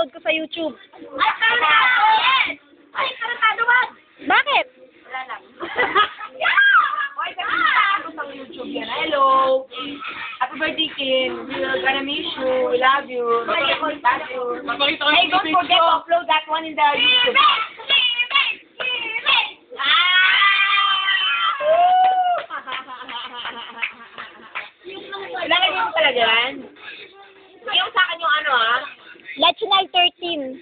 i-upload ko sa YouTube. Ay, karantado! Yes! Ay, karantado ba? Bakit? Wala lang. Ay, karantado sa YouTube yan. Hello! Happy birthday, Kim. We're gonna miss you. We love you. Love you. Hey, don't forget to upload that one in the YouTube. Lalagay mo talaga yan? Yung sa akin yung ano National 13.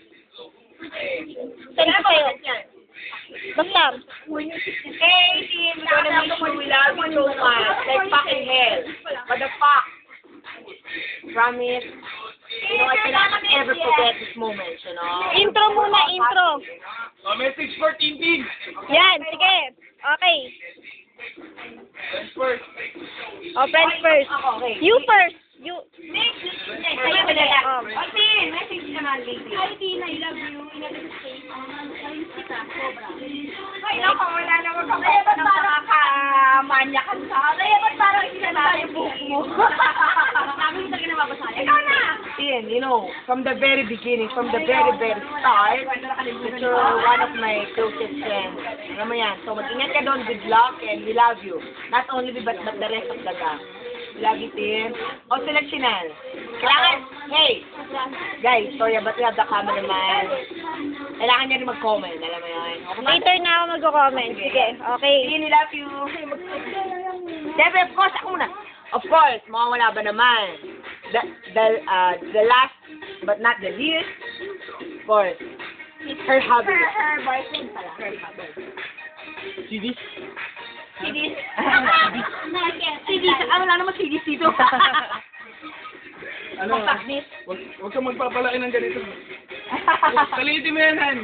Send ko sa'yo. Basta. Hey, team, we're gonna miss you. We love you so much. Like fucking hell. What the fuck? Promise. You know, I cannot ever forget this moment, you know? Intro muna, intro. Message for Tintin. Yan, sige. Okay. First. Oh, friends first. Okay. You first. You. Next. Sa'yo ko na lang. Tin, message naman, baby. Hi, Tin, I love you. Ingat sa space. Ayun kita, sobra. Ay, naku, wala naman kami. Ay, ba't parang kamanya ka sa akin? Ay, ba't parang isinala yung buhok mo? Sabi mo talaga nababasaya. Ikaw na! Tin, you know, from the very beginning, from the very, very start, that you're one of my closest friends. Alam mo yan. So, mag-ingat ka doon. Good luck and we love you. Not only me, but the rest of the gang. Love you, Tin. O, seleksyonan. Kailangan, hey, guys, sorry, but we have the cameraman. Kailangan niya rin mag-comment, alam mo yun. Later na ako mag-comment. Sige, okay. Tin, we love you. Siyempre, of course, ako muna. Of course, mawawala ba naman? The last, but not the least, of course, her hubby. Her boyfriend pala. Her hubby. CDs? CDs. CDs. Ano lang naman CDs dito? Ano? Huwag kang magpapalain ng ganito. Kalitin mo yan, Han.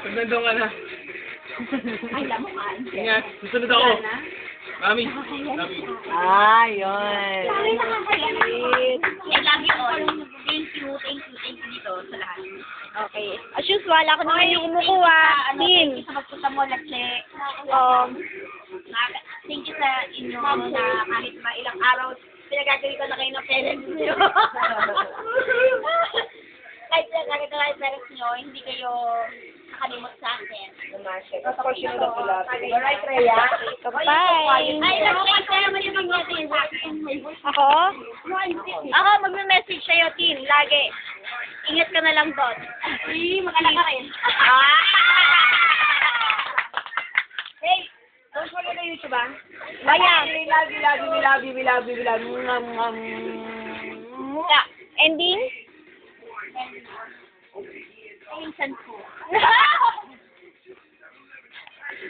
Pag nandun ka na. Ay, lamukan. Ingat, susunod ako. Mami, love you. Yun. I love you all. Thank you dito sa lahat. Okay. As usual, ako naman yung kumukuha. Tin. Sa magpunta mo, Lache. Thank you sa inyo na kahit ilang araw, pinagagawin ko na kayo ng parents nyo. Kahit pinagagawin ko na kayo parents nyo, hindi kayo nakalimot sa akin. Of course, you know that. Alright, Rhea. Bye. Ay, naman kayo natin sa akin. Ako? Ako, magme-message sa'yo, Tin. Lagi. Ingat ka na lang doon. Ay, mag-alak ka rin. Hey, don't forget the YouTube, ah. Bayan. We love you. Ending? Minsan po.